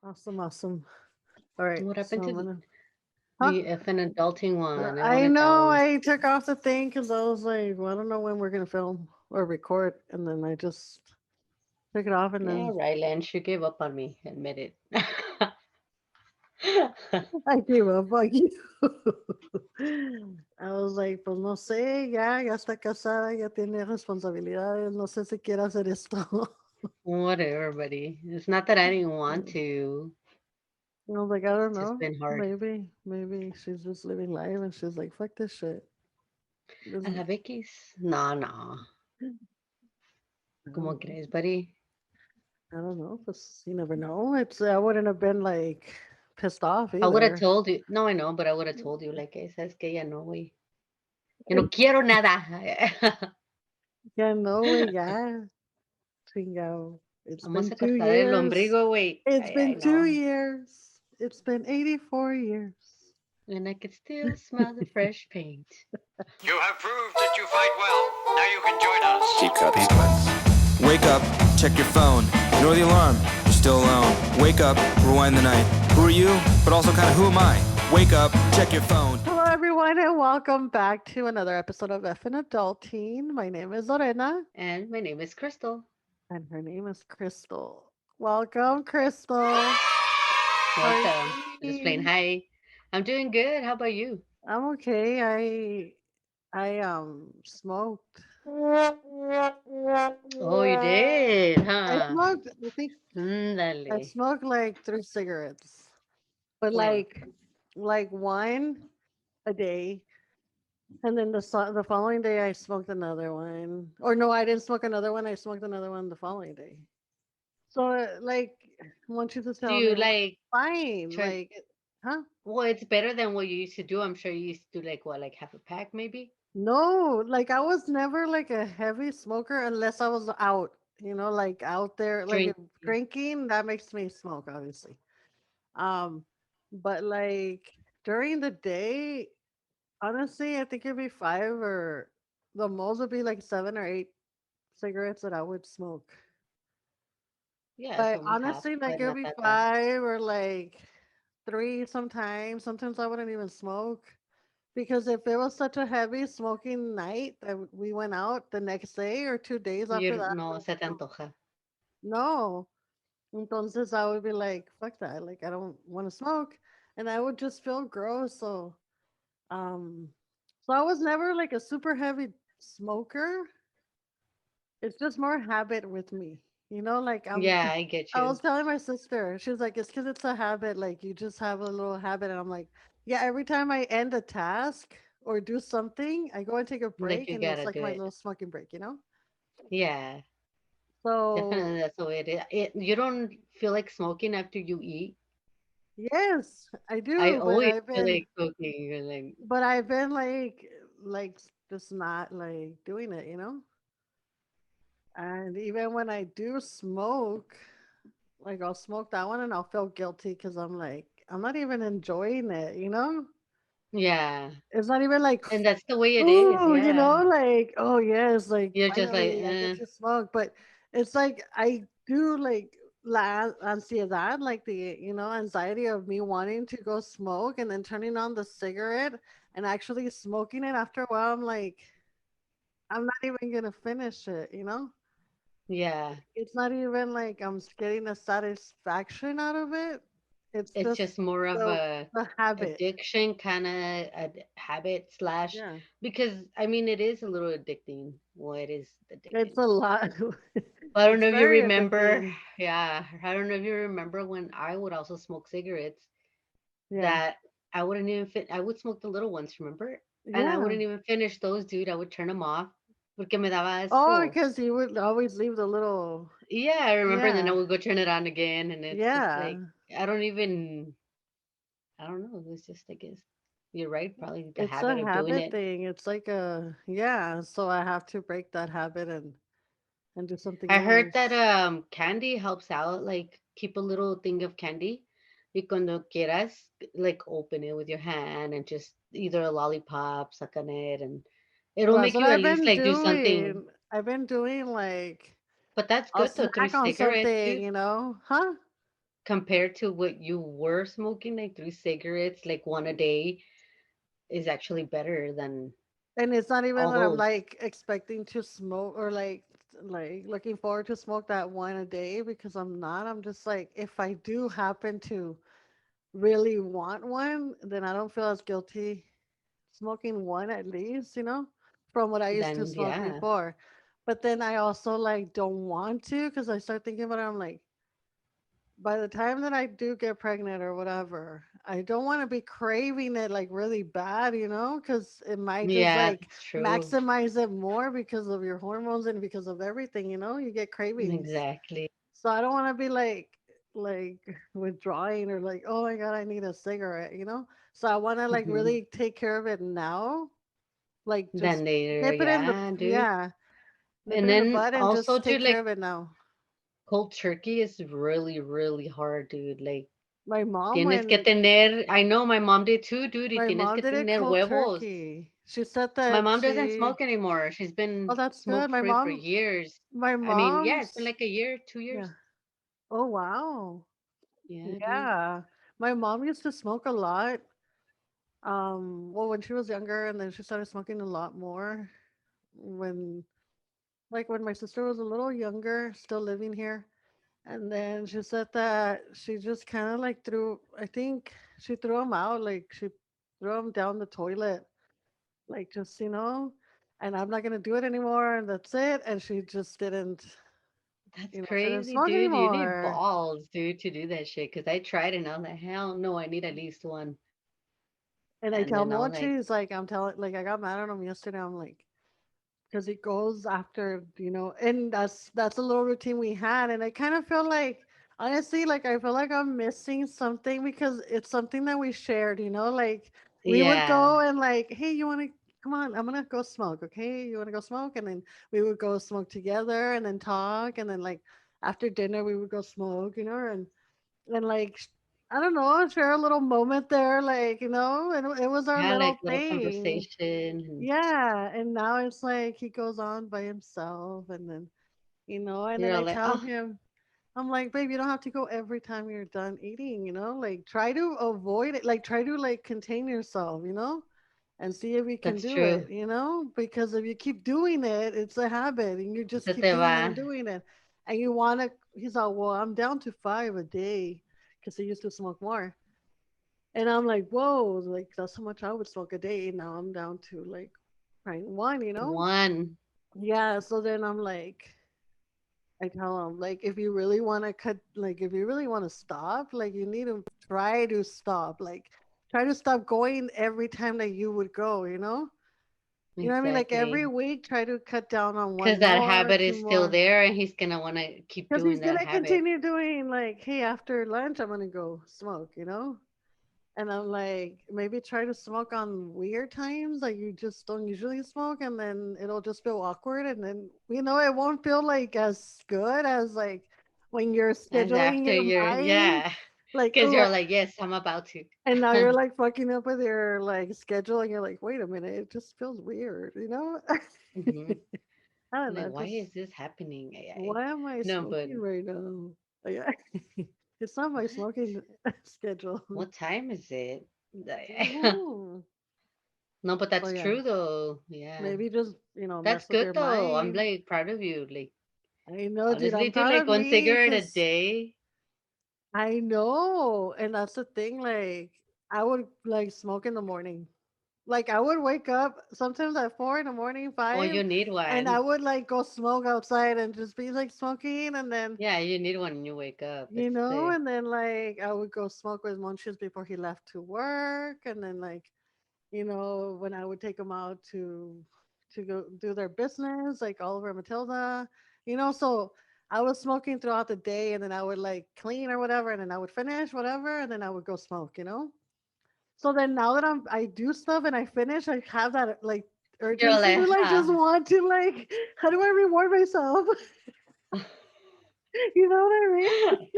Awesome, awesome. All right, What so happened I'm to gonna. Huh? the effing adulting one? I I wanted that know one. I took off the thing because I was like, well, I don't know when we're gonna film or record, and then I just took it off, and Yeah, then right, Lance. You gave up on me. Admit it. I gave up on you. I was like, pues no sé, ya está casada, ya tiene responsabilidades, no sé si quiere hacer esto. Whatever, buddy. It's not that I didn't want I to. was like, I don't It's just know, been hard. maybe she's just living life, and she's like, fuck this shit. A This, la Vicky's. No, no. I don't ¿Cómo know. crees, buddy? I don't know. Pues, you never know. It's I wouldn't have been like pissed off I would have either. told you. No, I know, but I would have told you, like, sabes que ya no, güey. Yo no quiero nada. Yeah, no way, yeah. Chingao. It's Vamos been a two cortar el years. ombligo, güey. It's I been two know. years. It's been 84 years. And I can still smell the fresh paint. You have proved that you fight well. Now you can join us. Keep cut sequence. Wake up, check your phone. Ignore the alarm, you're still alone. Wake up, rewind the night. Who are you? But also kind of who am I? Wake up, check your phone. Hello, everyone, and welcome back to another episode of F and Adulting. My name is Lorena, And my name is Crystal. and her name is Crystal. Welcome, Crystal. How are Welcome. you Just plain doing? hi. I'm doing good. How about you? I'm okay. I smoked. Oh, you did, I huh? smoked. I think I Ándale. smoked like 3 cigarettes, but Bueno, like one a day, and then the following day I smoked another one. Or no, I didn't smoke another one. I smoked another one the following day. So like, I want you to do tell you me what's like fine. turn? Like, huh? Well, it's better than what you used to do. I'm sure you used to do like what, like half a pack, maybe? No, like I was never like a heavy smoker unless I was out. Like out there, like if Drinking. drinking. That makes me smoke, obviously. Um, but like during the day, honestly, I think it'd be five or the most would be like 7 or 8 cigarettes that I would smoke. Yeah, it's But almost half, honestly, like but it'd not be that bad. five or like three sometimes. Sometimes I wouldn't even smoke because if it was such a heavy smoking night that we went out the next day or 2 days after You that, no no, se te no. antoja. No. Entonces I would be like, fuck that. Like I don't want to smoke. And I would just feel gross. Um so I was never like a super heavy smoker. It's just more habit with me. Like Yeah, I get I was you. telling my sister, she was like, it's because it's a habit. Like you just have a little habit. And I'm like, yeah, every time I end a task or do something, I go and take a Like break you and it's gotta like do my it. little smoking break? Yeah, definitely So that's the way it is. You don't feel like smoking after you eat. yes, I I do, always feel like smoking. You're like, but I've been like just not like doing it? And even when I do smoke, like I'll smoke that one and I'll feel guilty because I'm like, I'm not even enjoying it? yeah, It's not even like, and that's the way it is. ooh, Yeah, like, oh yes, like you're just like, finally I get to smoke. But it's like I do like la ansiedad, like the anxiety of me wanting to go smoke and then turning on the cigarette and actually smoking it after a while. I'm like, I'm not even gonna finish it? yeah. It's not even like getting a satisfaction out of it. It's It's just just more of the a the habit. addiction kind of a habit slash Yeah. because I mean it is a little addicting. Well, it is It's addicting. a lot. I don't It's know if you very remember. addicting. Yeah, I don't know if you remember when I would also smoke cigarettes Yeah. that I wouldn't even fit. I would smoke the little ones, remember? And I Yeah. wouldn't even finish those, dude. I would turn them off porque me daba Oh, asco. because you would always leave the little. Yeah, I remember. Then I Yeah. would go turn it on again, and it's just like Yeah. I don't even. I don't know. It was just I guess you're right. Probably the It's habit a of doing habit it. thing. It's like yeah. So I have to break that habit and do something I heard that else. candy helps out. Like keep a little thing of candy. Y cuando quieras, like open it with your hand and just either a lollipop, suck on it, and it'll Well, that's make what you at I've least been like do something. doing. I've been doing like But that's I'll good though. Three snack on cigarettes, something, dude. Huh? compared to what you were smoking, like 3 cigarettes, like one a day, is actually better than And it's not even all that I'm those. like expecting to smoke or like looking forward to smoke that one a day because I'm not. I'm just like if I do happen to really want one, then I don't feel as guilty smoking one at least, from what I used to Then smoke yeah, before. But then I also like don't want to because I start thinking about it. I'm like, by the time that I do get pregnant or whatever, I don't want to be craving it like really bad, because it might just yeah, like that's true. maximize it more because of your hormones and because of everything, you get cravings. Exactly. So I don't want to be like withdrawing or like, oh my God, I need a cigarette. So I want to like Hmm. really take care of it now, like Then just later, nip it in the, yeah, dude. yeah, nip And it in the then bud and also, just take dude, care like of it now. cold turkey is really, really hard, dude. Like My mom tienes que when tener. I know my mom did too, dude. Y My tienes mom que did it tener cold huevos. turkey. She said My that mom doesn't she smoke anymore. She's Oh, been that's good. smoke My free for mom years. my I mean, yeah, it's been mom's like a year, 2 years. yeah. Oh, wow. Yeah, dude. Yeah. My mom used to smoke a lot. Well, when she was younger, and then she started smoking a lot more when when my sister was a little younger, still living here. And then she said that she just kind of like I think she threw them out, like she threw them down the toilet, like just, and I'm not going to do it anymore. And that's it. And she just That's she didn't crazy, smoke dude. You need anymore. balls, dude, to do that shit. Cause I tried it and I was like, hell no, I need at least one. And I And tell then I was like, Mochi, he's like, I'm telling, like, I got mad at him yesterday. I'm like, because he goes after, and that's a little routine we had. And I kind of feel like, honestly, like, I feel like I'm missing something because it's something that we shared, like, we would yeah, go and, like, hey, you want to, come on, I'm going to go smoke. Okay. You want to go smoke? And then we would go smoke together and then talk. And then, like, after dinner, we would go smoke, and like I don't know, share a little moment there, like and it was our yeah, like little little thing. conversation and Yeah, and now it's like he goes on by himself, and then and then you're I all like, tell oh, him, I'm like, babe, you don't have to go every time you're done eating, like try to avoid it, like try to like contain yourself, and see if you can that's do true. it, because if you keep doing it, it's a habit, and you just Se keep te doing it and va. doing it, and you want to. He's like, well, I'm down to 5 a day because he used to smoke more, and I'm like, whoa, like that's how much I would smoke a day. Now I'm down to like trying one. One. Yeah, so then I'm like, I tell him, like, if you really want to if you really want to stop, like, you need to try to stop. Like, try to stop going every time that you would go, You know what I mean? Like, every Exactly. week, try to cut down on Because one that more, habit two is still more. there and he's gonna want to keep Because doing he's going that to habit. continue doing, like, hey, after lunch, I'm going to go smoke. And I'm like, maybe try to smoke on weird times, like you just don't usually smoke, and then it'll just feel awkward, and then it won't feel like as good as like when you're As scheduling after your you're, mind, yeah. like Because oh, you're like, yes, I'm about to. and now you're I'm like fucking up with your like schedule, and you're like, wait a minute, it just feels weird. I don't know, like, why just is this happening? why am I No, but smoking right now? Yeah, it's not my what? smoking schedule. What time is it? Ooh. No, but So that's yeah. true though. Yeah. Maybe just, That's mess with good your though. I'm mind. like proud of you. Like, I know, dude. honestly, I'm dude, proud like of one me cigarette a because day. I know. And that's the thing. Like, I would like smoke in the morning. Like, I would wake up sometimes at 4 in the morning, Oh, 5, you need and I one. would like go smoke outside and just be like smoking. And then, Yeah, you need one when you wake up. It's the and then like I would go smoke with Munches before he left to work. And then, like, when I would take them out to go do their business, like Oliver and Matilda, so I was smoking throughout the day, and then I would like clean or whatever, and then I would finish whatever, and then I would go smoke. So then now that I do stuff and I finish, I have that like you're urgency like, to like just ah. want to like how do I reward myself? You know what I mean?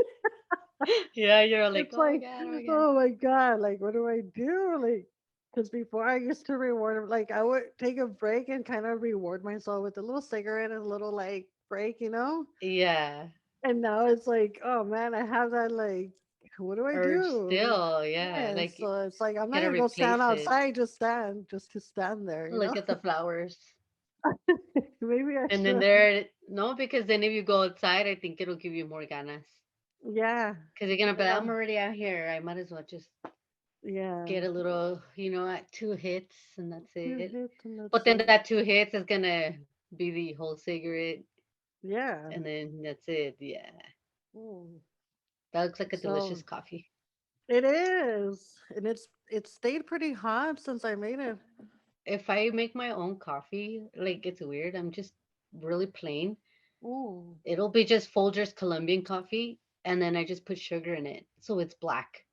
Yeah, you're like, It's oh my like, god, oh my god. oh my God, like, what do I do? Like, because before I used to reward, like, I would take a break and kind of reward myself with a little cigarette and a little, like, break. Yeah. And now it's like, oh man, I have that, like, what do I urge do? still, yeah. Yeah, Like you so it's like I'm not gotta gonna go stand replace it. outside, just to stand there, you know? Look at the flowers. Maybe I And then should. there, no, because then if you go outside, I think it'll give you more ganas. Yeah, Because you're gonna be, yeah, I'm already out here. I might as well just yeah. get a little, at 2 hits and that's Two it. hits and But that's then it. that 2 hits is gonna be the whole cigarette, Yeah. and then that's it. Yeah, Mm. that looks like a delicious So coffee. it is, and it stayed pretty hot since I made it. If I make my own coffee, like it's weird. I'm just really plain. Ooh, It'll be just Folgers Colombian coffee, and then I just put sugar in it, so it's black.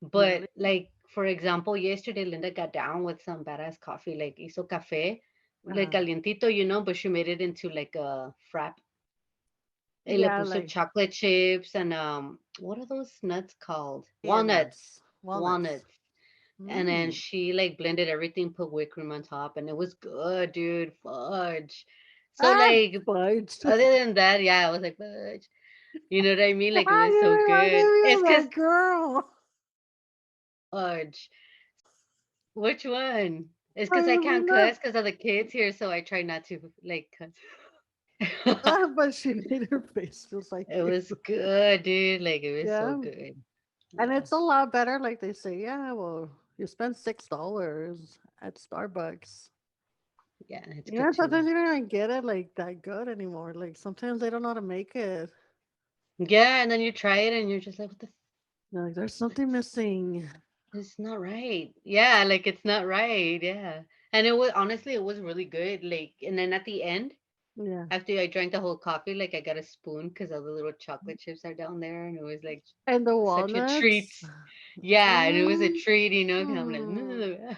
really? But like for example, yesterday Linda got down with some badass coffee, like hizo café, like Uh-huh. calientito, but she made it into like a frap. Y le Yeah, puso like chocolate chips and what are those nuts called? nuts, Walnuts. walnuts. Walnuts. And then Mm. she like blended everything, put whipped cream on top, and it was good, dude. Fudge. So Ah, like fudge. other than that, yeah, I was like fudge. You know what I mean? Like it Ah, was you so reminded good. me It's of cause that girl. fudge. Which one? It's cause I I can't mean, cuss because of the kids here, so I try not to like cuss. but she made her face just like It you. was good, dude. Like it was so Yeah, good. and Yeah. it's a lot better. Like they say, yeah. Well, you spend $6 at Starbucks. Yeah, it's good Yeah, too. sometimes you don't even get it like that good anymore. Like sometimes they don't know how to make it. Yeah, and then you try it and you're just like, what the You're like there's something missing. it's not right. Yeah, like it's not right. Yeah. And it was honestly it was really good. Like and then at the end, Yeah, after I drank the whole coffee, like I got a spoon because all the little chocolate chips are down there and it was like and the such a treat. walnuts. Yeah, and it was a Mm, treat, 'cause I'm like, mm.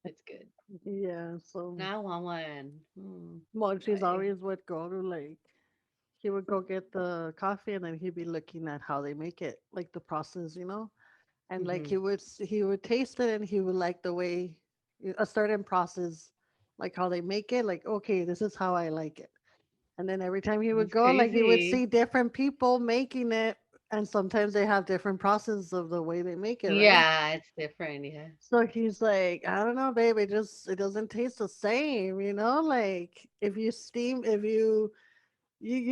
it's good. Yeah, so Now I want one. Mm, Mochi's I, always would go to like he would go get the coffee and then he'd be looking at how they make it, like the process, and like mm-hmm. he would taste it and he would like the way a certain process, like how they make it. Like okay, this is how I like it. And then every time he would That's go, like he would see crazy. different people making it, and sometimes they have different processes of the way they make it, right? Yeah, it's different. Yeah. So he's like, I don't know, babe. It doesn't taste the same, Like if you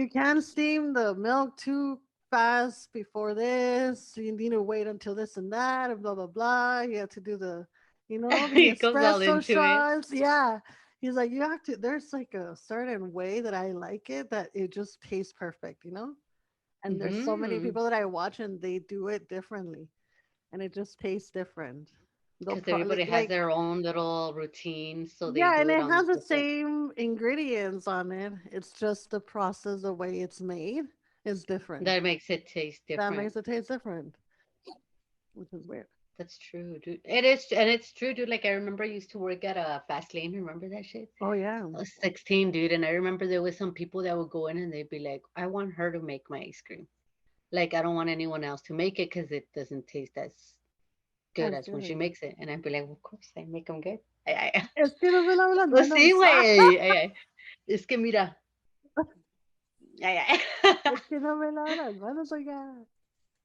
can't steam the milk too fast before this. You need to wait until this and that, and blah blah blah. You have to do the He goes all espresso into it. shots. Yeah, he's like, you have to. There's like a certain way that I like it that it just tastes perfect. And there's so many Mm-hmm. people that I watch and they do it differently, and it just tastes different. They'll Because pro everybody has like their own little routine, so they yeah, do and it it on has the different. same ingredients on it. It's just the process, the way it's made is different. That makes it taste That different. makes it taste different, which is weird. That's true, dude. It is, and it's true, dude. Like I remember I used to work at a fast lane. Remember that shit? Oh yeah. I was 16, dude, and I remember there was some people that would go in and they'd be like, "I want her to make my ice cream. Like I don't want anyone else to make it because it doesn't taste as good That's as when she good. makes it." And I'd be like, "Of course, I make them good." Ay. Es que no me lavo las Pues sí, manos. güey. Ay. Es que mira. Ay. Es que no me lavo las manos, oiga.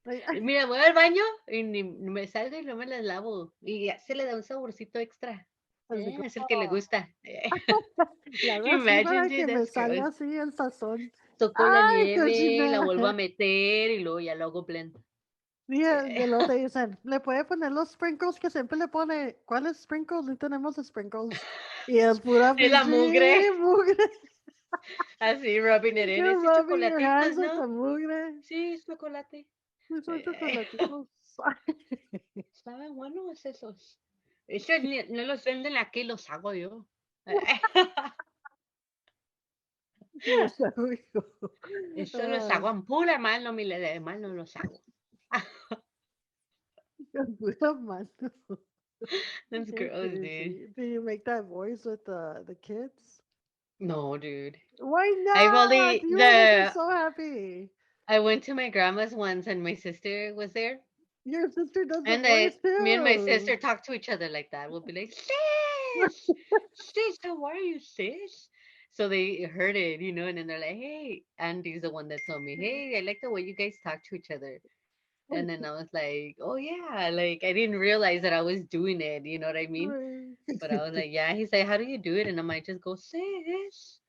Like, Mira, voy al baño y ni me salgo y no me las lavo. Y ya se le da un saborcito extra. así Es el que le como, gusta. la hago así Imagine, para dude, que me that's salga gross. así el sazón. Tocó la ¡Ay, nieve, la vuelvo a cochina! meter y luego ya lo hago blend. De lo te dicen, le puede poner los sprinkles que siempre le pone. ¿Cuáles sprinkles? No tenemos sprinkles. Y es pura Sí, la mugre. pinche mugre. Así, rubbing it in. You're Ese rubbing your chocolatitos, hands with ¿no? the mugre. Sí, es chocolate. Esos chocolatitos. ¿Saben buenos esos? Esos no los venden aquí, los hago yo. Los hago yo. Eso los Ah, hago en pura mano, mi de mano los hago. con pura mano. That's Qué gross, dude. crazy. Do you make that voice with the kids? No, dude. Why I've not? only You will make them the so happy. I went to my grandma's once and my sister was there. Your sister does the And voice me and my too. sister talk to each other like that. We'll be like, sis, sis, how are you, sis? So they heard it, and then they're like, hey. Andy's the one that told me, hey, I like the way you guys talk to each other. And then I was like, oh yeah, like I didn't realize that I was doing it. You know what I mean? Right. But I was like, yeah. He's like, how do you do it? And I might just go, sis.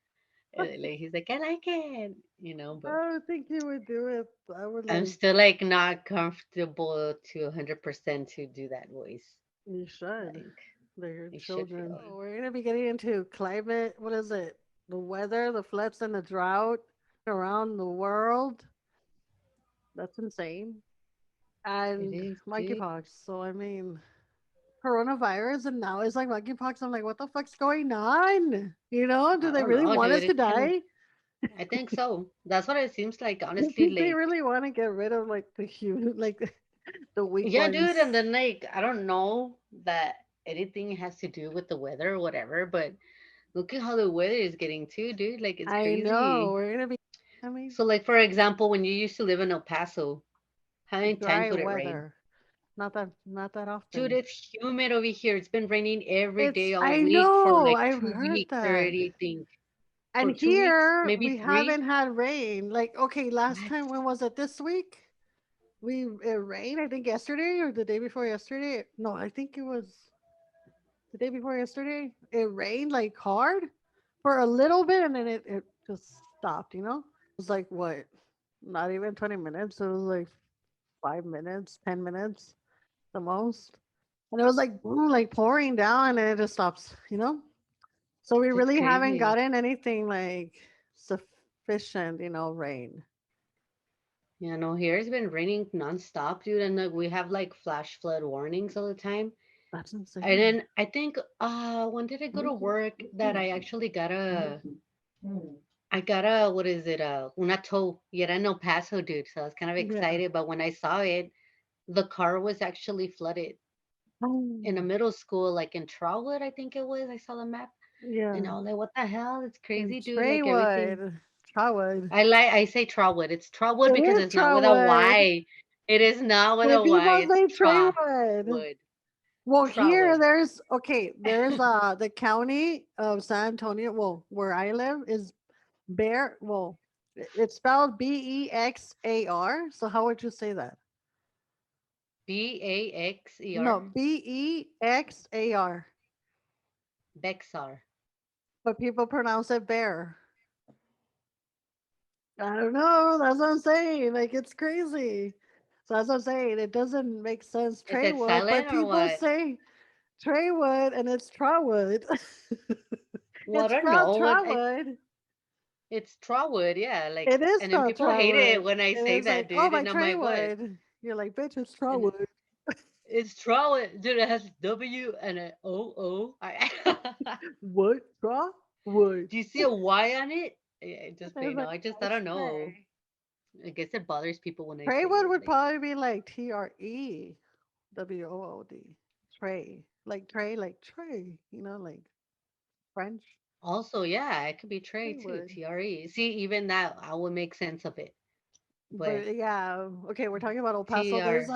And then, like he's like, I like it. I But don't think you would do it. I would I'm like, still like not comfortable to 100% to do that voice. you should. Like They're your I should children. feel. Oh, we're gonna be getting into climate. What is it? The weather, the floods, and the drought around the world. That's insane. It And is, dude. monkeypox. So I mean, coronavirus, and now it's like monkeypox. I'm like, what the fuck's going on? You know, do I they don't really know, want dude. us to It's kind of. die? I think so. That's what it seems like. I Honestly, think they like really want to get rid of like the human, like the weak yeah, dude. And ones. then like I don't know that anything has to do with the weather or whatever, but look at how the weather is getting too, dude. Like it's I know crazy. we're gonna be. I mean, So like for example, when you used to live in El Paso, how many times dry would it rain? weather. Not that Dude, often. it's humid over here. It's been raining every It's. day all I week for know. like I've two heard weeks that. already, I think. And For 2 weeks, here maybe we three. haven't had rain. Like, okay, last What? time when was it? This week? It rained. I think yesterday or the day before yesterday. No, I think it was the day before yesterday. It rained like hard for a little bit, and then it just stopped. It was like what? Not even 20 minutes. It was like 5 minutes, 10 minutes the most, and it was like boom, like pouring down, and then it just stops. So we It's really haven't crazy. gotten anything like sufficient, rain. Yeah, no, here it's been raining nonstop, dude, and like we have like flash flood warnings all the time. That's And insane. then I think when did I go to work that I actually got a what is it, una tow. Yeah, era en El Paso, dude. So I was kind of Yeah. excited, but when I saw it, the car was actually flooded in a Oh, middle school, like in Trotwood, I think it was. I saw the map. And yeah. I was like, what the hell? It's And crazy, dude. Like everything. Traywood. Trotwood. I say Trotwood. It's Trotwood It because is it's not with a Trotwood. Y. It is not with The a Y. people It's say Traywood. Trotwood. Well, here Trotwood. there's the county of San Antonio. Well, where I live is Bear. Well, it's spelled Bexar. So how would you say that? No, Baxer. Bexar. Bexar. But people pronounce it bear. I don't know. That's what I'm saying. Like it's crazy. So that's what I'm saying. It doesn't make sense. Is it Traywood, but silent or people what? say Traywood and it's Trotwood. Well, I It's don't spelled know. Trotwood. It's Trotwood, yeah. It Like, is and then spelled people hate it Trotwood. when I And say it's that, like, oh dude. my And I'm like, what? Traywood. You're like, bitch, it's And Trotwood. it's Trotwood, dude. It has W and an O O. What? Trotwood. Do you see a Y on it? Just There's plain no. like I no don't know. Tray. I guess it bothers people when I say Traywood it. would Like, probably be like Trewood. Tray. Like tray, like tray. Like French. also, yeah, it could be Trey too. Traywood. TRE. See, even that I would make sense of it. But But yeah, okay, we're talking about El Paso. There's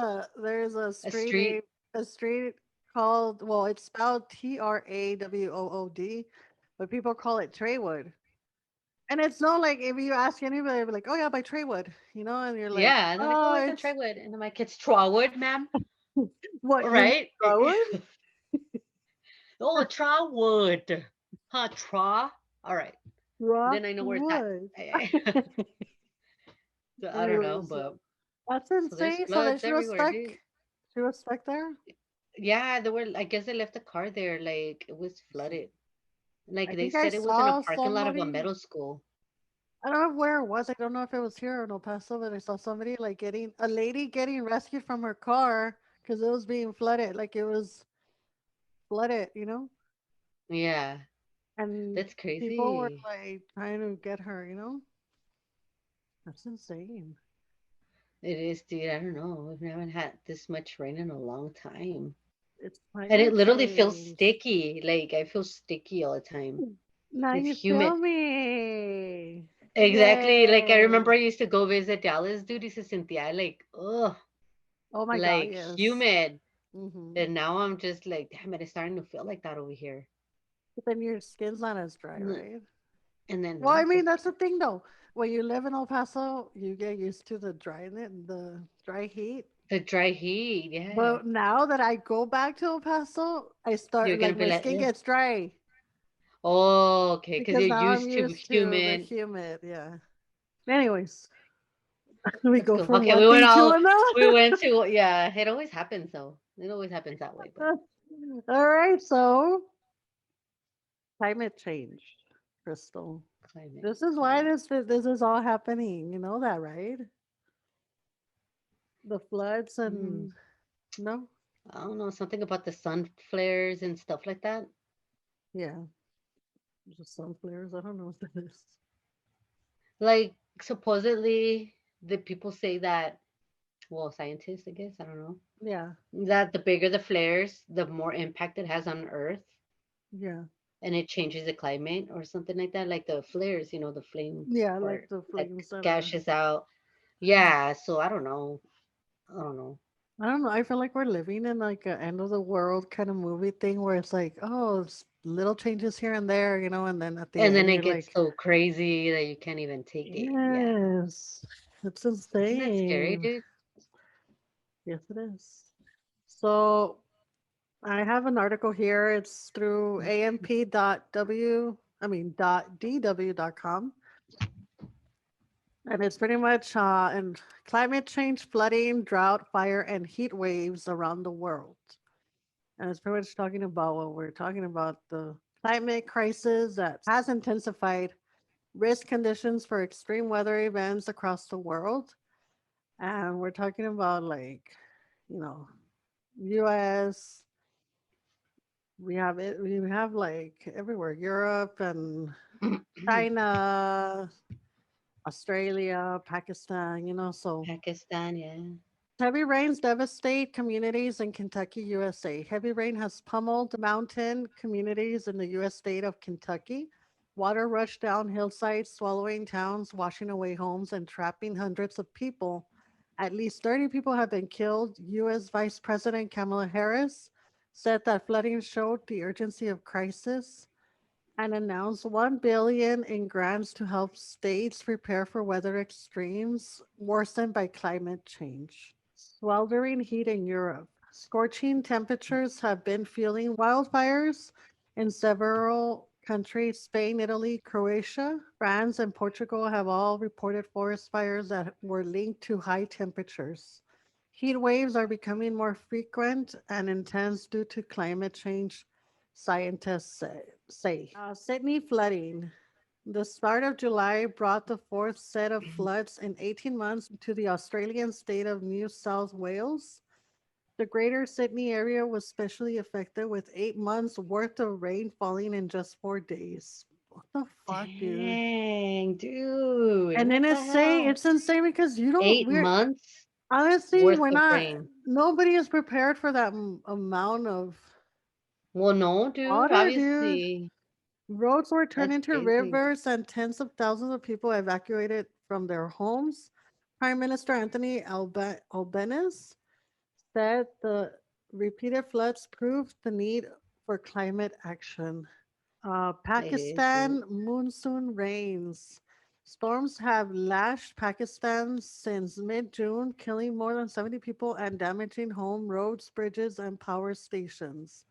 TR, a a street street. name, a street called, well, it's spelled Trawood, but people call it Traywood. And it's not like if you ask anybody, they'll be like, "Oh yeah, by Traywood," and you're like, Yeah, and they're like, oh, "Oh, it's a it's Treywood. And I'm like, it's Trotwood, ma'am. what All you mean right. Traywood? Oh, Trotwood. Huh, Tra? All right. Then I know where it's at. Trotwood." So I don't know, Anyways, but that's so there's insane. So then floods she was everywhere, stuck. dude. She was stuck there. Yeah, there were. I guess they left the car there. Like it was flooded. Like I they think I said, it was in a saw parking lot of a somebody. middle school. I don't know where it was. I don't know if it was here or in El Paso, but I saw somebody like getting a lady getting rescued from her car because it was being flooded. Like it was flooded. Yeah, And that's people were crazy. like trying to get her. That's insane. It is, dude. I don't know. We haven't had this much rain in a long time. It's And it climate literally feels change. sticky. Like I feel sticky all the time. Now It's you feel humid. me. Exactly. Like I remember Yay. I used to go visit Dallas, dude. Y se sentía like, ugh, Oh my God, like yes. humid. Hmm. And now I'm just like, damn it, it's starting to feel like that over here. But then your skin's not as dry, N- right? And then Well, I no, mean, pues, that's the thing though. when you live in El Paso, you get used to the dry heat. The dry heat, yeah. But now that I go back to El Paso, I You're start gonna like be my like, skin "Ugh." gets dry Oh, okay, because because you're now I'm used to used to the humid. humid. Yeah. Anyways, we That's go cool. from Okay, one thing to we another. went to, yeah, it always happens though. It always happens that way, but All right, so climate change, Crystal. climate, This is why climate. this is all happening. You know that, right? The floods and Mm, no, I don't know, something about the sun flares and stuff like that. yeah, just sun flares. I don't know what that is. Like supposedly the people say that, well, scientists, I guess, I don't know, Yeah, that the bigger the flares, the more impact it has on Earth, yeah, and it changes the climate or something like that. Like the flares, the flame yeah. Like part the that flames that are. gashes out. Yeah, so I don't know. I don't know. I don't know. I feel like we're living in like a end of the world kind of movie thing where it's like, oh, little changes here and there, and then at the And then end it you're gets like, so crazy that you can't even take it. Yeah. yes, it's Isn't that scary, insane. dude? Yes, it is. So I have an article here. It's through amp.dw.com. And it's pretty much in climate change, flooding, drought, fire, and heat waves around the world. And it's pretty much talking about what we're talking about, the climate crisis that has intensified risk conditions for extreme weather events across the world. And we're talking about like, you know, US, we have like everywhere, Europe and China, Australia, Pakistan, so Pakistan, yeah. heavy rains devastate communities in Kentucky, USA. Heavy rain has pummeled mountain communities in the U.S. state of Kentucky. Water rushed down hillsides, swallowing towns, washing away homes, and trapping hundreds of people. At least 30 people have been killed. U.S. Vice President Kamala Harris said that flooding showed the urgency of crisis and announced 1 billion in grants to help states prepare for weather extremes worsened by climate change. Sweltering heat in Europe. Scorching temperatures have been fueling wildfires in several countries. Spain, Italy, Croatia, France, and Portugal have all reported forest fires that were linked to high temperatures. Heat waves are becoming more frequent and intense due to climate change, scientists say. Sydney flooding. The start of July brought the fourth set of floods in 18 months to the Australian state of New South Wales. The greater Sydney area was especially affected with 8 months worth of rain falling in just 4 days. What the fuck, dude? Dang, dude. And then What the hell? it's insane because you don't, 8 we're, months honestly, worth we're of not, rain. nobody is prepared for that amount of Well, no, dude. water, dude. Obviously, Roads were turned that's into crazy. rivers and tens of thousands of people evacuated from their homes. Prime Minister Anthony Albanese said the repeated floods proved the need for climate action. It is, dude. Pakistan monsoon rains. Storms have lashed Pakistan since mid June, killing more than 70 people and damaging home, roads, bridges, and power stations.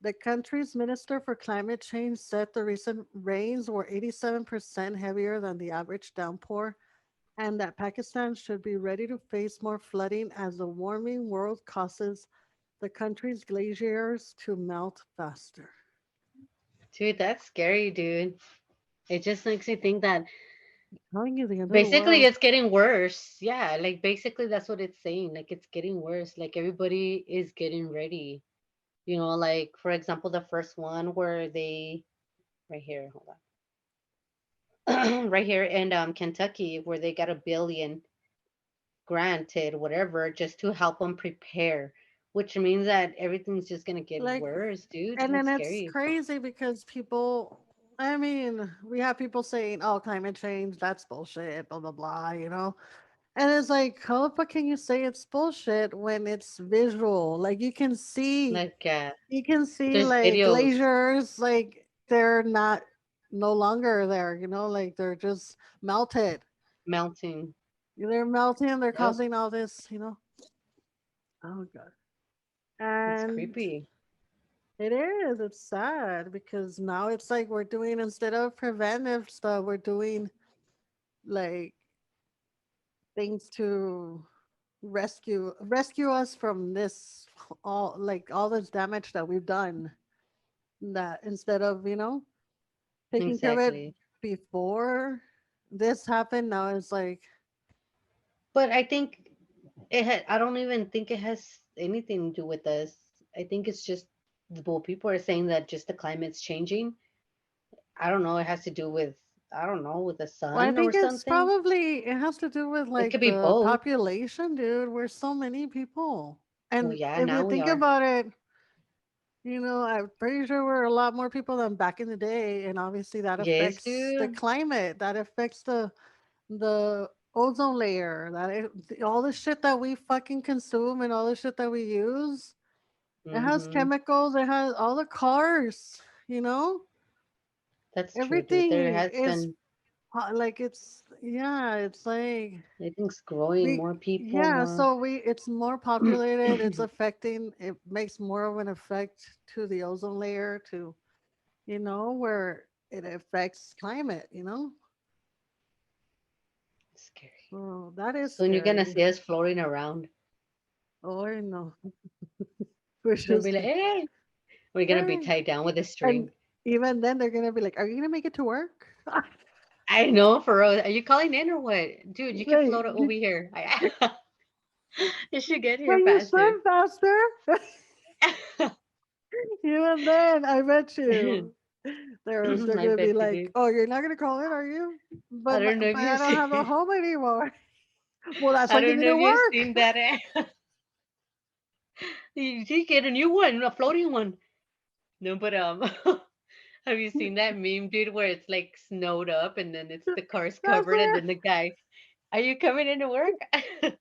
The country's Minister for Climate Change said the recent rains were 87% heavier than the average downpour and that Pakistan should be ready to face more flooding as the warming world causes the country's glaciers to melt faster. Dude, that's scary, dude. It just makes me think that Telling you the end of the basically world. it's getting worse. Yeah, like basically that's what it's saying. Like it's getting worse. Like everybody is getting ready. Like for example, the first one where they right here, hold on. Right here in Kentucky where they got 1 billion granted, whatever, just to help them prepare, which means that everything's just gonna get Like, worse, dude. and then That's it's scary. crazy because people, I mean, we have people saying, oh, climate change, that's bullshit, blah, blah, blah. And it's like, how the fuck can you say it's bullshit when it's visual? Like Like you can see there's like videos. glaciers, like they're not. no longer there, like they're just melted. melting. They're melting, they're Yep, causing all this. Oh god. it's And creepy. it's sad because now it's like we're doing, instead of preventive stuff, we're doing like things to rescue us from this, all this damage that we've done, that instead of taking care of it Exactly. before this happened. Now it's like, But I think I don't even think it has anything to do with us. I think it's just well, people are saying that just the climate's changing. I don't know. It has to do with I don't know with the well, I sun or think it's something. probably, it has to do with It like could be the both. population, dude. We're so many people, Well, and yeah, if you now we think are. about it, I'm pretty sure we're a lot more people than back in the day, and obviously that Yes, affects the dude. climate, that affects the ozone layer, all the shit that we fucking consume and all the shit that we use. It has Mm-hmm. chemicals. It has all the cars. You know, That's true, dude. There everything has is been like, it's like everything's growing, we more people, yeah. more. So it's more populated. It's affecting. It makes more of an effect to the ozone layer. To where it affects climate. Scary. So that is Soon you're gonna scary. see us floating around. Oh, I know. We're We're gonna be just like, hey, we're gonna be "Hey." tied down with a And string. even then, they're gonna be like, "Are you gonna make it to work? I know, for real. Are you calling in or what? Dude, you can Like, float over here. You should get here can you faster. swim faster?" Even then, I bet you they're I gonna be bet you like, do. "Oh, you're not gonna call in, are you? I But don't know if but I you've don't have a seen. home anymore." Well, that's I why you don't need know to if you've work. seen that. You get a new one, a floating one. No, but have you seen that meme, dude, where it's like snowed up and then it's the car's That's covered and why. then the guy, are you coming into work? And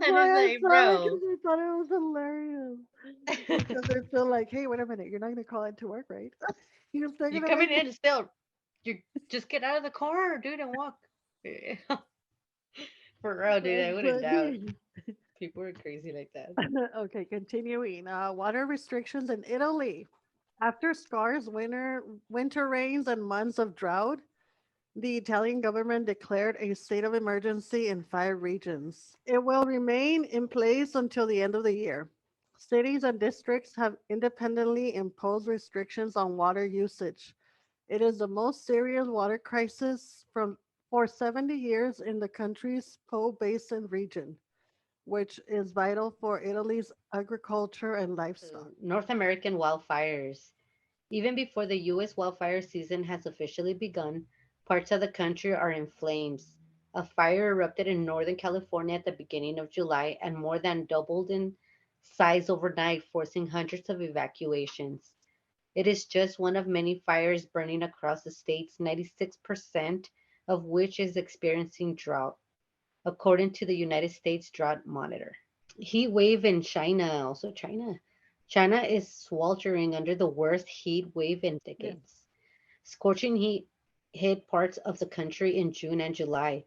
That's why it's I like, saw it, bro, because I thought it was hilarious. Because they're still like, "Hey, wait a minute, you're not gonna call in to work, right? You're still you gonna coming make it." in still? You just get out of the car, dude, and walk. For real, dude, I That's wouldn't doubt. funny. People are crazy like that. Okay, continuing. Water restrictions in Italy. After scars, winter rains, and months of drought, the Italian government declared a state of emergency in 5 regions. It will remain in place until the end of the year. Cities and districts have independently imposed restrictions on water usage. It is the most serious water crisis for 70 years in the country's Po Basin region, which is vital for Italy's agriculture and livestock. North American wildfires. Even before the U.S. wildfire season has officially begun, parts of the country are in flames. A fire erupted in Northern California at the beginning of July and more than doubled in size overnight, forcing hundreds of evacuations. It is just one of many fires burning across the states, 96% of which is experiencing drought, according to the United States Drought Monitor. Heat wave in China, also China. China is sweltering under the worst heat wave in Yeah. decades. Scorching heat hit parts of the country in June and July,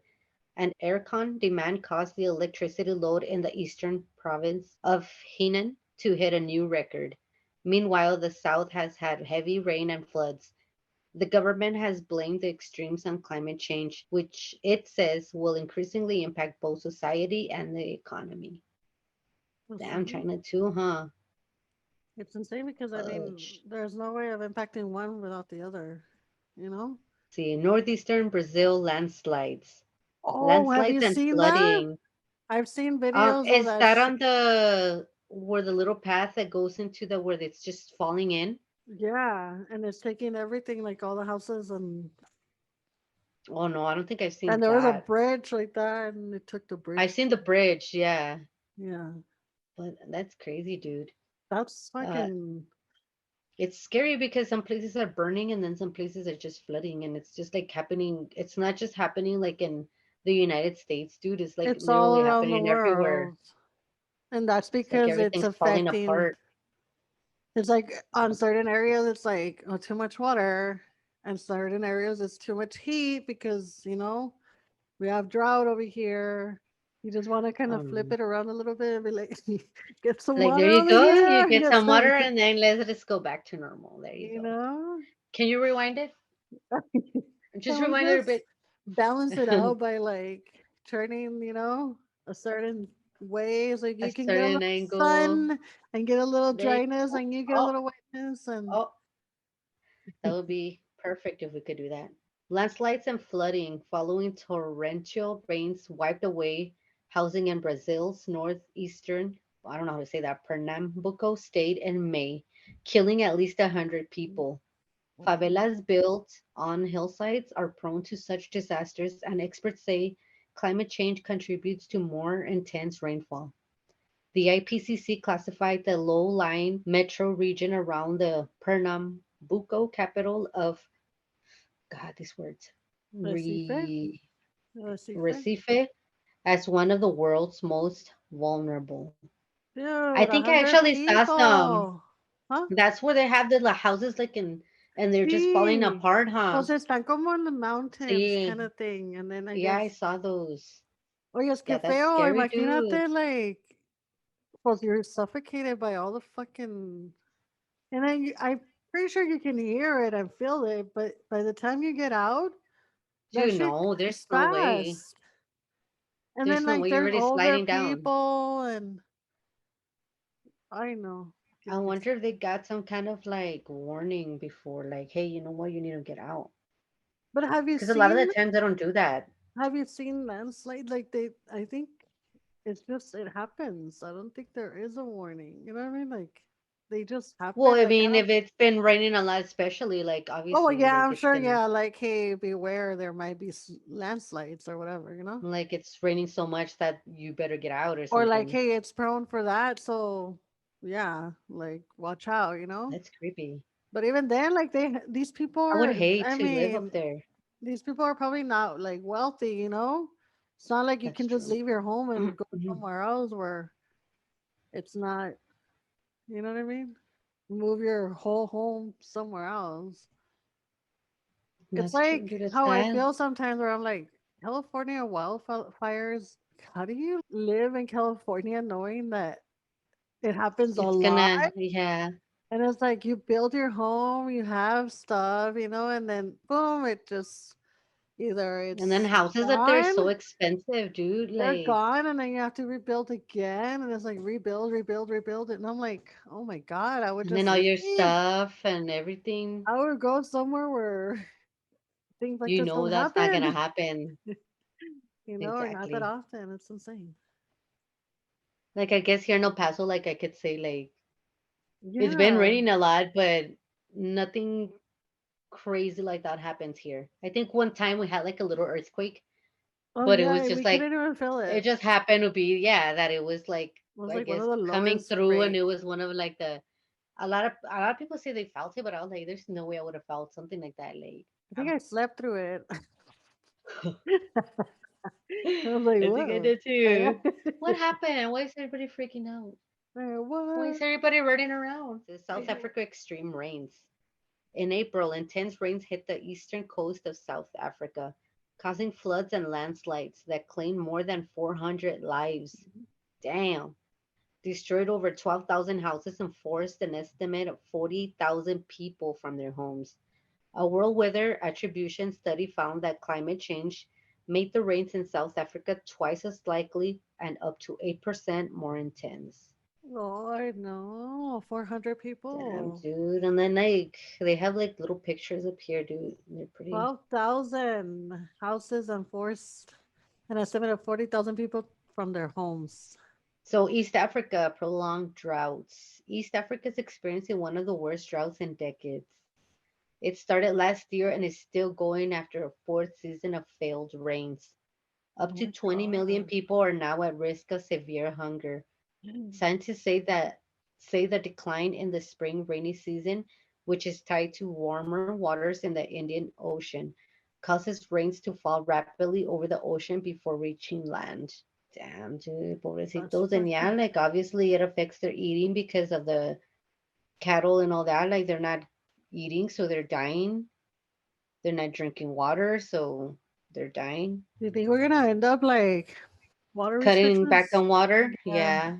and aircon demand caused the electricity load in the eastern province of Henan to hit a new record. Meanwhile, the south has had heavy rain and floods. The government has blamed the extremes on climate change, which it says will increasingly impact both society and the economy. Let's Damn, see. China too, huh? It's insane because, I mean, Fudge. there's no way of impacting one without the other, you know? See, northeastern Brazil landslides. Oh, have Landslides you and seen that? flooding. I've seen videos of Is that that shit. on the where the little path that goes into the where it's just falling in? Yeah, and it's taking everything, like all the houses, Oh no, I don't think I've and seen there was a that. bridge like that, and it took the I've bridge. seen the bridge, yeah. Yeah, But that's crazy, dude. that's Uh, fucking. it's scary because some places are burning and then some places are just flooding and it's just like happening. It's not just happening like in the United States, dude. It's like It's all literally around the happening everywhere. world, and that's It's like because it's everything's falling affecting. apart. It's like on certain areas, it's like, oh, too much water, and certain areas, it's too much heat because, we have drought over here. You just want to kind of flip Um, it around a little bit and be like, get some like there water you over go. You here, get get some some, water and then let it go back to normal. There you you go. know? Can you rewind it? Just Can we rewind it a just bit. balance it out by like turning, a certain way so A you can get a certain little angle. sun and get a little There you dryness go. and you get a Oh, little wetness and oh, that would be perfect if we could do that. Landslides and flooding following torrential rains wiped away housing in Brazil's northeastern, I don't know how to say that, Pernambuco state in May, killing at least 100 people. oh, Favelas built on hillsides are prone to such disasters, and experts say climate change contributes to more intense rainfall. The IPCC classified the low-lying metro region around the Pernambuco capital of, God, these words, Recife, Re, Recife. Recife, as one of the world's most vulnerable. I Dude, think a I hundred actually saw some. people. Huh? That's where they have the houses like and they're just falling Sí. apart, Pues huh? están como in the mountains kind See, of thing. And then I yeah, I guess, saw those. oye, es que Yeah, that's feo. scary, dude. Imagínate, like, pues you're suffocated by all the and then I'm pretty sure you can hear it and feel it, but by the time you get out, that Dude, shit no, is there's no way. fast. And then There's no like way you're there's already older sliding down. people and I know. I wonder if they got some kind of like warning before, like, hey, you know what, you need to get out. But Because a lot of the times they don't do that. have you seen landslide? Like I think it's just it happens. I don't think there is a warning. You know what I mean? Like they just Well, happen. I Like I mean, don't. if it's been raining a lot, especially, like, Oh obviously, yeah, like, I'm it's sure. gonna, Yeah, like hey, beware. There might be landslides or whatever. like, it's raining so much that you better get out or Or like something. hey, it's prone for that. So yeah, like watch out. That's creepy. But even then, like these people I would are. hate I to live up mean, there. these people are probably not like wealthy. It's not like you That's can just true. leave your home and go somewhere else where it's not, you know what I mean? Move your whole home somewhere else. It's That's true, like dude. It's how I sad. feel sometimes where I'm like, California wildfires, how do you live in California knowing that it happens a It's lot? gonna, yeah. And it's like you build your home, you have stuff, and then boom, it just either And then it's houses up there are gone, so expensive, dude. they're Like, gone, and then you have to rebuild again, and it's like rebuild, rebuild, rebuild it. And I'm like, oh my God, I would and then just all your leave. stuff and everything. I would go somewhere where things like You this know don't that's not gonna happen, happen. or not that Exactly. often. It's insane. Like, I guess here in El Paso, like, I could say, like, it's been Yeah. raining a lot, but nothing crazy like that happens here. I think one time we had like a little earthquake, Oh but it was yeah, just we like, couldn't even feel it it. just happened to be, yeah, that it was like, It was I like one guess of the coming lowest through, and rate. it was one of like a lot of people say they felt it, but I was like, there's no way I would have felt something like that. Like, I think I'm, I slept through it. I was like, I think I whoa. did too. What happened? Why is everybody freaking out? Why is What? everybody running around? The South Africa extreme rains. In April, intense rains hit the eastern coast of South Africa, causing floods and landslides that claimed more than 400 lives. Damn. Destroyed over 12,000 houses and forced an estimate of 40,000 people from their homes. A world weather attribution study found that climate change made the rains in South Africa twice as likely and up to 8% more intense. Lord, no. 400 Damn, people. dude. And then like they have like little pictures up here, dude. They're pretty. 12,000 houses and forced an estimate of 40,000 people from their homes. So East Africa, prolonged droughts. East Africa is experiencing one of the worst droughts in decades. It started last year and is still going after a fourth season of failed rains. Up Oh to my 20 million God. people are now at risk of severe hunger. Scientists say the decline in the spring rainy season, which is tied to warmer waters in the Indian Ocean, causes rains to fall rapidly over the ocean before reaching land. Damn, dude, That's pobrecitos. And yeah, fucking. like obviously it affects their eating because of the cattle and all that, like they're not eating, so they're dying. They're not drinking water, so they're dying. Do you think we're gonna end up like water Cutting back restrictions? on water. Yeah, Yeah.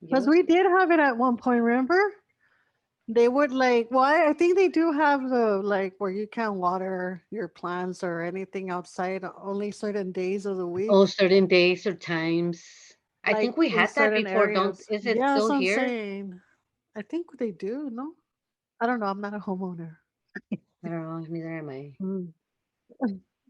because Yep. we did have it at one point. Remember? They would like. Well, I think they do have the like where you can water your plants or anything outside only certain days of the Oh, week, certain days or times. I like think we in had that certain before. Don't, areas. is it Yeah, that's still what I'm here? saying. I think they do. No, I don't know. I'm not a homeowner. I don't know. Neither am I. Mm.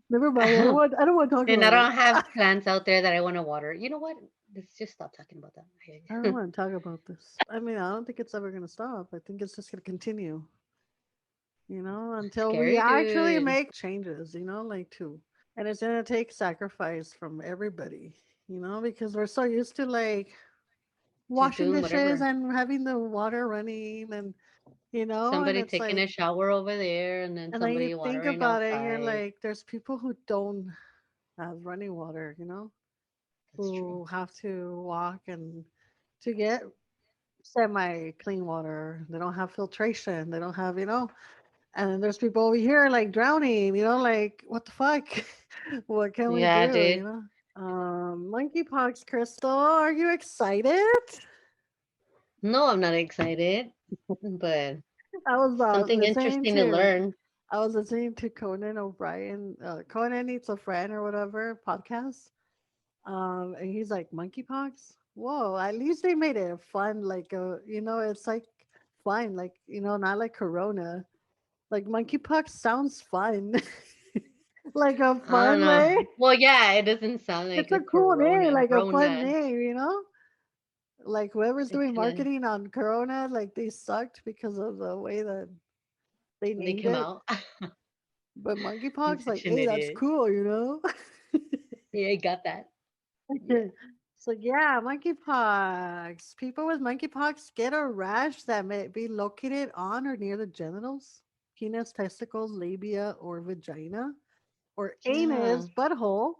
Never mind. I don't want. I don't want to talk And I about it. don't have plants out there that I want to water. You know what? Let's just stop talking about that. I don't want to talk about this. I mean, I don't think it's ever gonna stop. I think it's just gonna continue. Until we Scary, actually dude. make changes. Like to, and it's gonna take sacrifice from everybody. Because we're so used to like Just washing doing dishes whatever. and having the water running and Somebody it's taking a like, shower over there and then and then you somebody think watering about it, you're outside. like, there's people who don't have running water, That's true. who have to walk and to get semi clean water. They don't have filtration. They don't have, and then there's people over here like drowning, like, what the fuck? What can we Yeah, do, dude. Monkeypox, Crystal, are you excited? No, I'm not excited, but I was something listening interesting to to learn. I was listening to Conan O'Brien, Conan Needs a Friend or whatever podcast. And he's like, monkeypox? Whoa, at least they made it fun. Like, it's like fun, like, not like corona. Like, monkeypox sounds fun. Like a I don't fun way. know. Well, yeah, it doesn't sound like It's a a cool name, corona. like a fun Rona. name. Like, whoever's It doing kind of, marketing on corona, like, they sucked because of the way that they they named came it. out. But I'm monkeypox, like, such an hey, that's idiot. cool. Yeah, I got that. Yeah. So yeah, monkeypox. People with monkeypox get a rash that may be located on or near the genitals, penis, testicles, labia, or vagina, or Yeah. anus, butthole,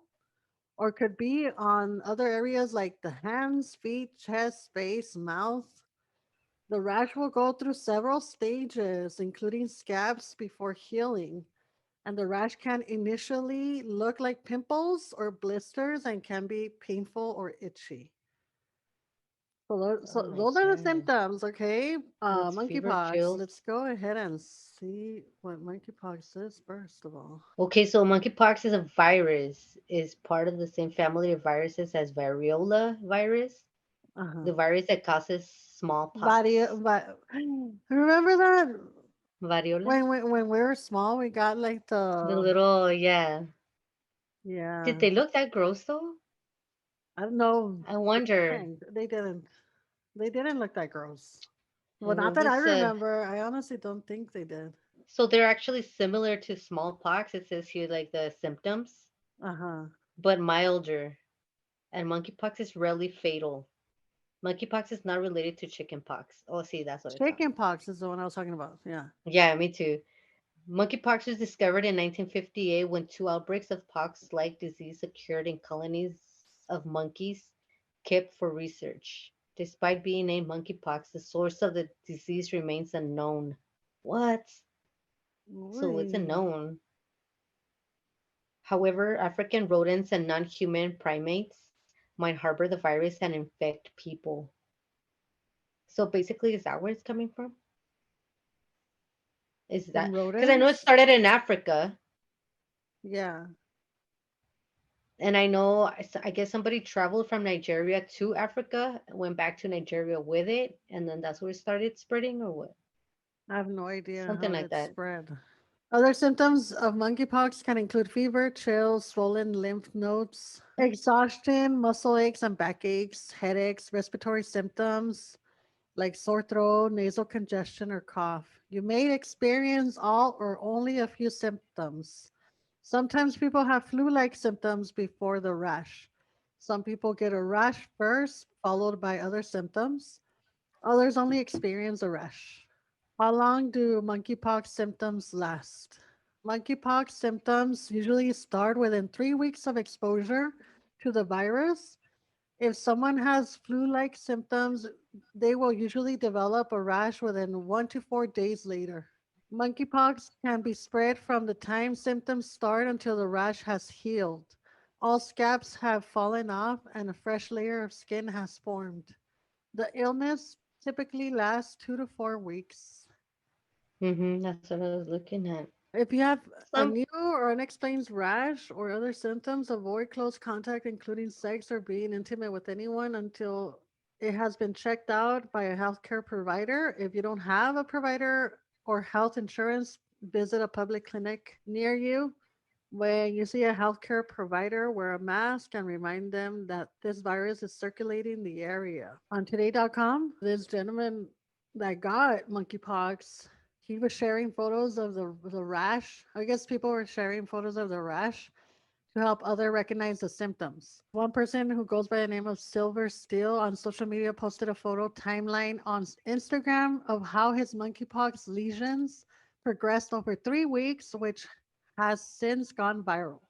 or could be on other areas like the hands, feet, chest, face, mouth. The rash will go through several stages, including scabs before healing. And the rash can initially look like pimples or blisters and can be painful or itchy. So Oh my those are the God. symptoms, okay? That's fever Monkeypox. chills. Let's go ahead and see what monkeypox is first of all. Okay, so monkeypox is a virus, is part of the same family of viruses as variola virus, Uh-huh. the virus that causes smallpox. But remember that Variola? when we were small, we got like The the little, yeah. Did yeah. they look that gross though? I don't know. I They wonder. didn't. They didn't. They didn't look that gross. Well, And not then that I this, remember. I honestly don't think they did. so they're actually similar to smallpox. It says here like the symptoms, Uh huh. but milder. And monkeypox is rarely fatal. Monkeypox is not related to chickenpox. Oh, see, that's what I thought. Chicken pox is the one I was talking about. Yeah. Yeah, me too. Monkeypox was discovered in 1958 when two outbreaks of pox-like disease occurred in colonies of monkeys kept for research. Despite being named monkeypox, the source of the disease remains unknown. What? So it's Really? unknown. However, African rodents and non-human primates might harbor the virus and infect people. So basically, is that where it's coming from? Is From that because I know it rodents? started in Africa, Yeah. and I know I guess somebody traveled from Nigeria to Africa, went back to Nigeria with it, and then that's where it started spreading, or what? I have no idea Something how like it that. spread. Other symptoms of monkeypox can include fever, chills, swollen lymph nodes, exhaustion, muscle aches and backaches, headaches, respiratory symptoms like sore throat, nasal congestion, or cough. You may experience all or only a few symptoms. Sometimes people have flu like symptoms before the rash. Some people get a rash first, followed by other symptoms. Others only experience a rash. How long do monkeypox symptoms last? Monkeypox symptoms usually start within 3 weeks of exposure to the virus. If someone has flu like symptoms, they will usually develop a rash within 1 to 4 days later. Monkeypox can be spread from the time symptoms start until the rash has healed. All scabs have fallen off and a fresh layer of skin has formed. The illness typically lasts 2 to 4 weeks. That's what I was looking at. If you have a Some new or unexplained rash or other symptoms, avoid close contact, including sex or being intimate with anyone until it has been checked out by a healthcare provider. If you don't have a provider or health insurance, visit a public clinic near you. When you see a healthcare provider, wear a mask and remind them that this virus is circulating the area. On today.com, this gentleman that got monkeypox, he was sharing photos of the rash. I guess people were sharing photos of the rash to help other recognize the symptoms. One person who goes by the name of Silver Steel on social media posted a photo timeline on Instagram of how his monkeypox lesions progressed over 3 weeks, which has since gone viral.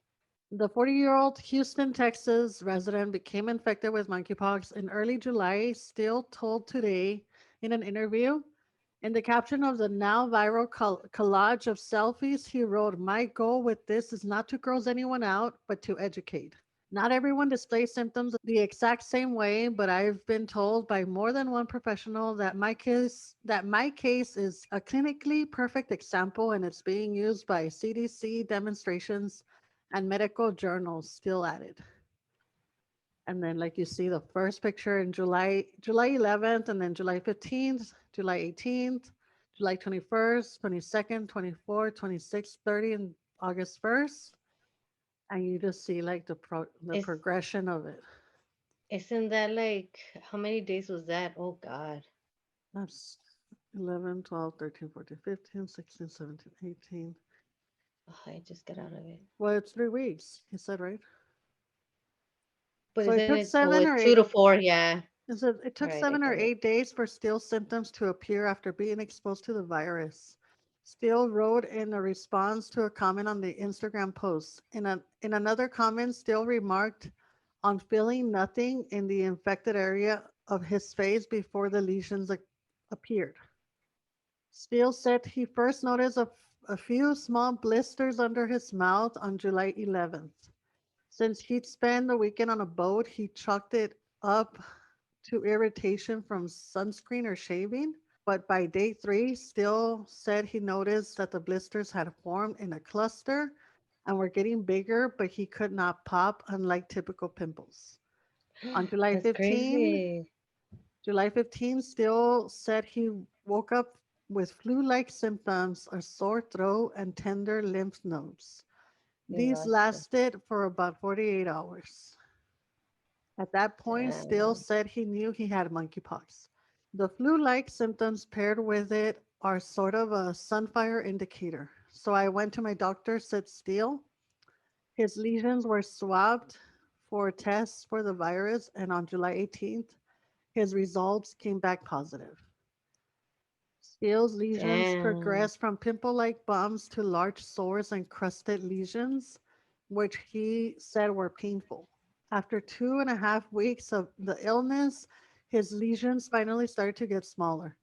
The 40-year-old Houston, Texas resident became infected with monkeypox in early July, still told today in an interview. In the caption of the now viral collage of selfies, he wrote, "My goal with this is not to gross anyone out, but to educate. Not everyone displays symptoms the exact same way, but I've been told by more than one professional that my case is a clinically perfect example and it's being used by CDC demonstrations and medical journals," still added. And then like you see the first picture in July 11th and then July 15th, July 18th, July 21st, 22nd, 24th, 26th, 30th, and August 1st. And you just see like the is progression of it. isn't that like how many days was that? Oh God. That's 11, 12, 13, 14, 15, 16, 17, 18. Oh, I just got out of it. Well, it's 3 weeks, he said, right? But So it isn't took it? Oh, seven it's or two eight. to four. Yeah. It All took right, I seven or get it. 8 days for Steele's symptoms to appear after being exposed to the virus. Steele wrote in a response to a comment on the Instagram post. In another comment, Steele remarked on feeling nothing in the infected area of his face before the lesions appeared. Steele said he first noticed a few small blisters under his mouth on July 11th. Since he'd spent the weekend on a boat, he chalked it up to irritation from sunscreen or shaving. But by day 3, Steele said he noticed that the blisters had formed in a cluster and were getting bigger, but he could not pop, unlike typical pimples. On July That's 15, crazy. July 15, Steele said he woke up with flu-like symptoms, a sore throat, and tender lymph nodes. You These lost it. lasted for about 48 hours. At that point, Steele Damn. said he knew he had monkeypox. The flu like symptoms paired with it are sort of a sunfire indicator. So I went to my doctor, said Steele. His lesions were swabbed for tests for the virus, and on July 18th, his results came back positive. Steele's lesions Damn. progressed from pimple like bumps to large sores and crusted lesions, which he said were painful. After 2.5 weeks of the illness, his lesions finally started to get smaller.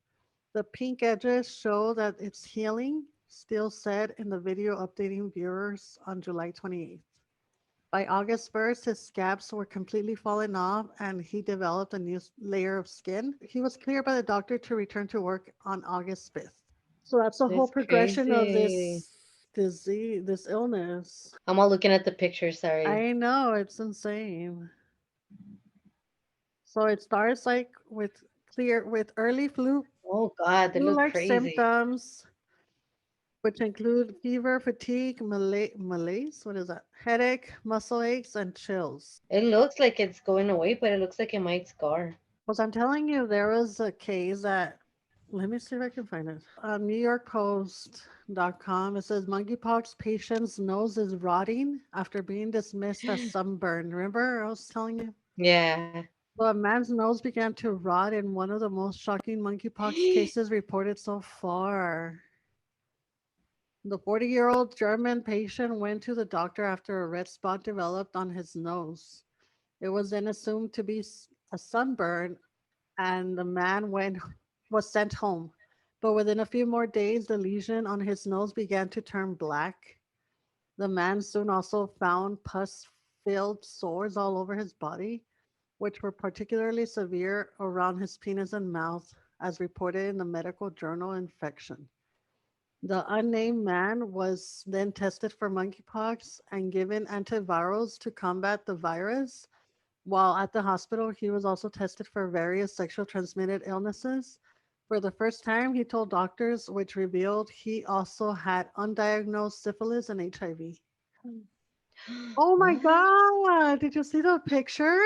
The pink edges show that it's healing, Steele said in the video updating viewers on July 28th. By August 1st, his scabs were completely falling off and he developed a new layer of skin. He was cleared by the doctor to return to work on August 5th. So that's the whole That's progression of crazy. this disease, this illness. I'm all looking at the picture. Sorry. I know, it's insane. So it starts like with early Oh God, they look flu-like crazy. symptoms, which include fever, fatigue, malaise, what is that? Headache, muscle aches, and chills. It looks like it's going away, but it looks like it might scar. Was I'm telling you, there was a case that, let me see if I can find it. On NewYorkPost.com, it says monkeypox patient's nose is rotting after being dismissed as sunburn. Remember I was telling you? Yeah. So a man's nose began to rot in one of the most shocking monkeypox cases reported so far. The 40-year-old German patient went to the doctor after a red spot developed on his nose. It was then assumed to be a sunburn, and the man was sent home. But within a few more days, the lesion on his nose began to turn black. The man soon also found pus-filled sores all over his body, which were particularly severe around his penis and mouth, as reported in the medical journal Infection. The unnamed man was then tested for monkeypox and given antivirals to combat the virus. While at the hospital, he was also tested for various sexual transmitted illnesses. For the first time, he told doctors, which revealed he also had undiagnosed syphilis and HIV. Oh my What? God. Did you see the picture?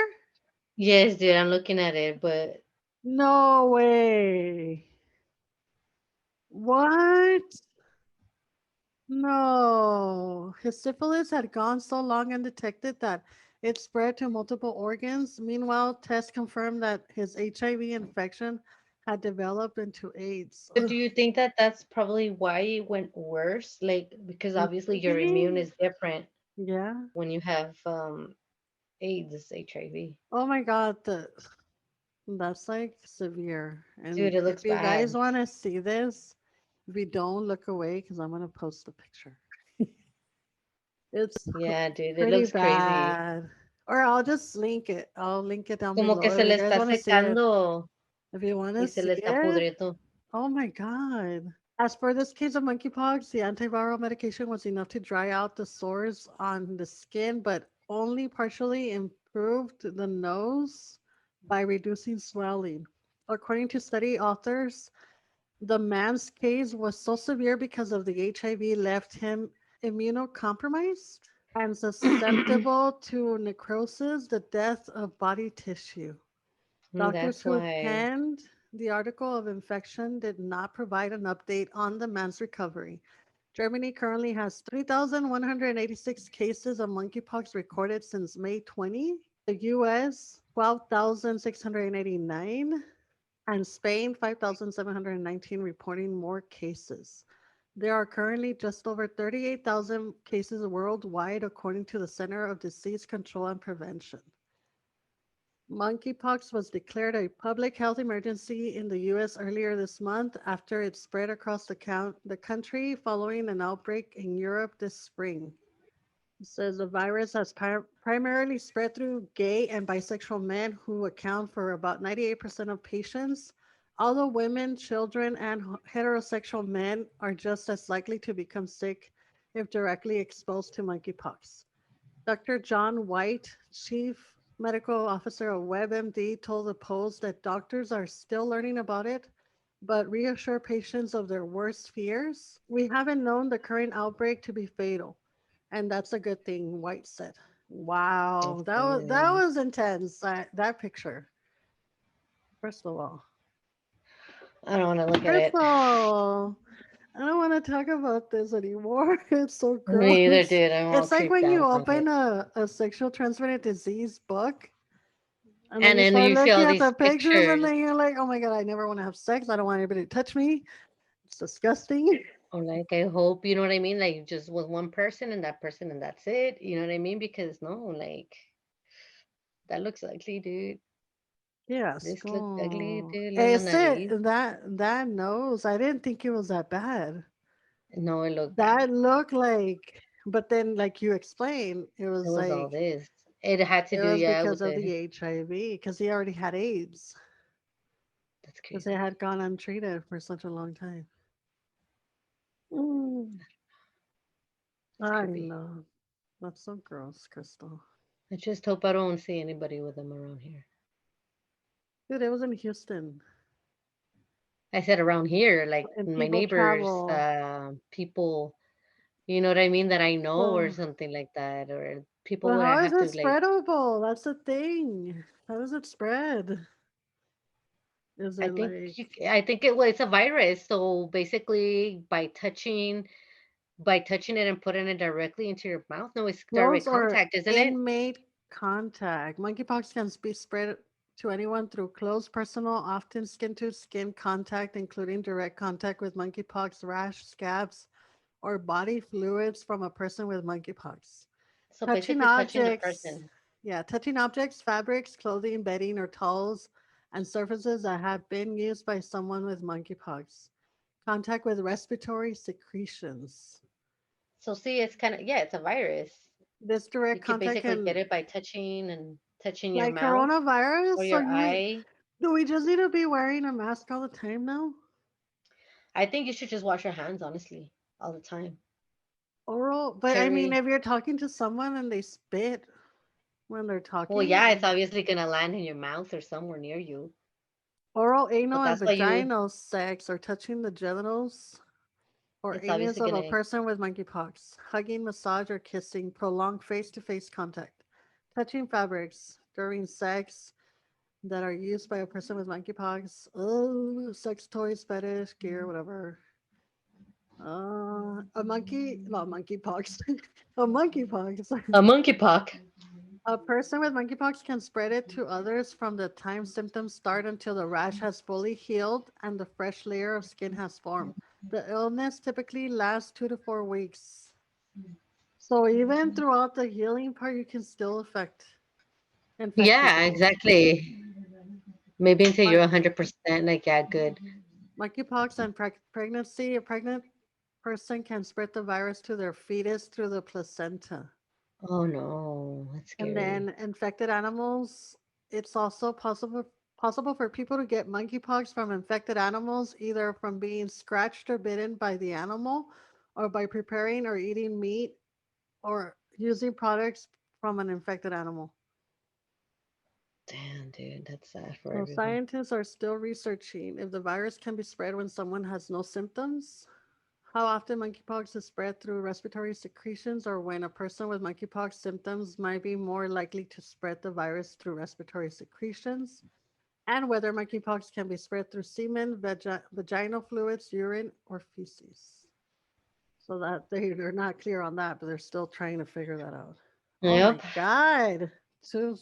Yes, dude, I'm looking at it, but No way. What? No. His syphilis had gone so long undetected that it spread to multiple organs. Meanwhile, tests confirmed that his HIV infection had developed into AIDS. but Ugh, do you think that that's probably why it went worse? Like, because obviously your immune maybe? is different Yeah. when you have AIDS, HIV. Oh my God. That's like severe. And Dude, it if looks you guys bad. want to see this, if you don't look away, because I'm going to post a picture. It's Yeah, dude, it pretty looks crazy. bad. Or I'll just link it. I'll link it down Como que below se if le you guys está want to see it. secando If you want y to se see le está it. pudriendo. Oh my God. As for this case of monkeypox, the antiviral medication was enough to dry out the sores on the skin, but only partially improved the nose by reducing swelling. According to study authors, the man's case was so severe because of the HIV left him immunocompromised and susceptible to necrosis, the death of body tissue. Doctors That's who why. penned the article of infection did not provide an update on the man's recovery. Germany currently has 3,186 cases of monkeypox recorded since May 20. The US, 12,689, and Spain, 5,719, reporting more cases. There are currently just over 38,000 cases worldwide, according to the Center of Disease Control and Prevention. Monkeypox was declared a public health emergency in the US earlier this month after it spread across the country following an outbreak in Europe this spring. It says the virus has primarily spread through gay and bisexual men who account for about 98% of patients, although women, children, and heterosexual men are just as likely to become sick if directly exposed to monkeypox. Dr. John White, Chief Medical Officer of WebMD, told the Post that doctors are still learning about it, but reassure patients of their worst fears. We haven't known the current outbreak to be fatal, and that's a good thing, White said. Wow, That's that good. was intense. That picture, first of all. I don't want to look at First it. of all, I don't want to talk about this anymore. It's so Me either, gross. dude. I'm all It's like creeped when you out by it. open a sexual transmitted disease book and then And you then start you see looking all at these the pictures and pictures. then you're like, oh my God, I never want to have sex. I don't want anybody to touch me. It's disgusting. Or like, I hope, you know what I mean? Like, just with one person, and that's it. You know what I mean? Because no, like, that looks ugly, dude. Yes, This looks ugly, go. dude. La Ese, nariz. that nose, I didn't think it was that bad. No, it looked bad. That looked like, but then like you explained, It was all like, this. It had to it do, was yeah, because with of the. the HIV, because he already had AIDS, That's because it crazy. had gone untreated for such a long time. Mm, It's I creepy. know. That's so gross, Crystal. I just hope I don't see anybody with them around here. Dude, it was in Houston, I said around here, like and my people neighbors, travel. people, you know what I mean, that I know or Well, something like that, or people but where I how is have it to like. spreadable? That's the thing. How does it spread? Is it like I think it was a virus. So basically, by touching it and putting it directly into your mouth. No, it's direct close or contact, isn't it? inmate contact? Monkeypox can be spread to anyone through close personal, often skin to skin contact, including direct contact with monkeypox rash, scabs, or body fluids from a person with monkeypox. So Touching basically, touching the objects, person. Yeah, touching objects, fabrics, clothing, bedding, or towels and surfaces that have been used by someone with monkeypox. Contact with respiratory secretions. So see, it's kind of, yeah, it's a virus. This You direct could contact basically can, get it by touching and touching your like mouth coronavirus. or So your you eye. do we just need to be wearing a mask all the time now? I think you should just wash your hands, honestly, all the time. Oral, but I mean, Carry. if you're talking to someone and they spit when they're Well, yeah, it's talking, obviously gonna land in your mouth or somewhere near you. oral, But anal, and that's why you. vaginal sex or touching the genitals or It's anus obviously of a gonna. person with monkeypox, hugging, massage, or kissing, prolonged face to face contact, touching fabrics during sex that are used by a person with monkeypox, oh, sex toys, fetish, gear, whatever. A monkey, not monkeypox, a monkeypox. A monkeypox. A person with monkeypox can spread it to others from the time symptoms start until the rash has fully healed and the fresh layer of skin has formed. The illness typically lasts 2 to 4 weeks. So even throughout the healing part, you can still infect Yeah, people. exactly. Maybe until you're Mon- 100%, like, yeah, good. Monkeypox and pregnancy. A pregnant person can spread the virus to their fetus through the placenta. Oh no, that's And scary. then infected animals, it's also possible for people to get monkeypox from infected animals, either from being scratched or bitten by the animal, or by preparing or eating meat or using products from an infected animal. Damn, dude, that's sad for So everyone. scientists are still researching if the virus can be spread when someone has no symptoms, how often monkeypox is spread through respiratory secretions, or when a person with monkeypox symptoms might be more likely to spread the virus through respiratory secretions, and whether monkeypox can be spread through semen, vaginal fluids, urine, or feces. So that they're not clear on that, but they're still trying to figure that out. Oh my Yep. God. So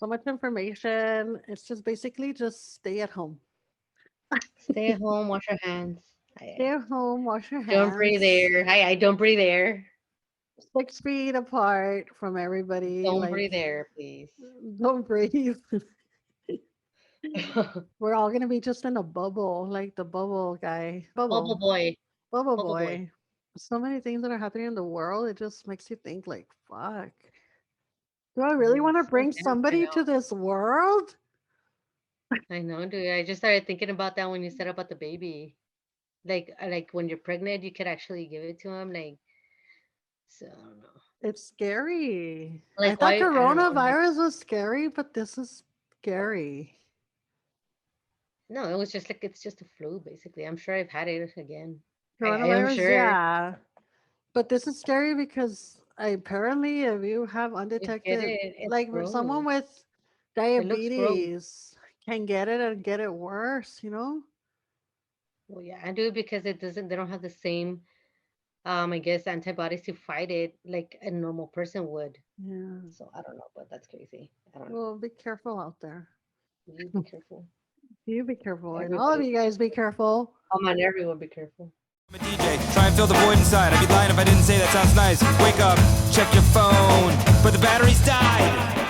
much information. It's just basically just stay at home. Stay at home, wash your hands. Stay at home, wash your Don't breathe hands, air. I don't breathe air. 6 feet apart from everybody. Don't Like, breathe air, please. don't breathe. We're all gonna be just in a bubble, like the bubble guy. Bubble Bubble. boy. Bubble Bubble boy. boy. So many things that are happening in the world, it just makes you think like, fuck. Do I really want to So bring dense right somebody now. to this world? I know, dude. I just started thinking about that when you said about the baby. Like when you're pregnant, you could actually give it to him. Like, so I don't know. It's scary. I Like thought why? I don't know. Like, coronavirus was scary, but this is scary. no, it was just like it's just a flu, basically. I'm sure I've had it again. I am Coronavirus, sure yeah. But this is scary because apparently, if you have you get undetected, it. It's like someone gross. with It looks gross. diabetes can get it and get it worse, you know? Well, yeah, I do it because it doesn't. They don't have the same, I guess, antibodies to fight it like a normal person would. Yeah. So I don't know, but that's crazy. I don't know. Well, be careful out there. You be careful. You be careful. And all of Everybody, you guys be careful. come on, everyone, be careful. I'm a DJ, try and fill the void inside. I'd be lying if I didn't say that sounds nice. Wake up, check your phone, but the battery's died.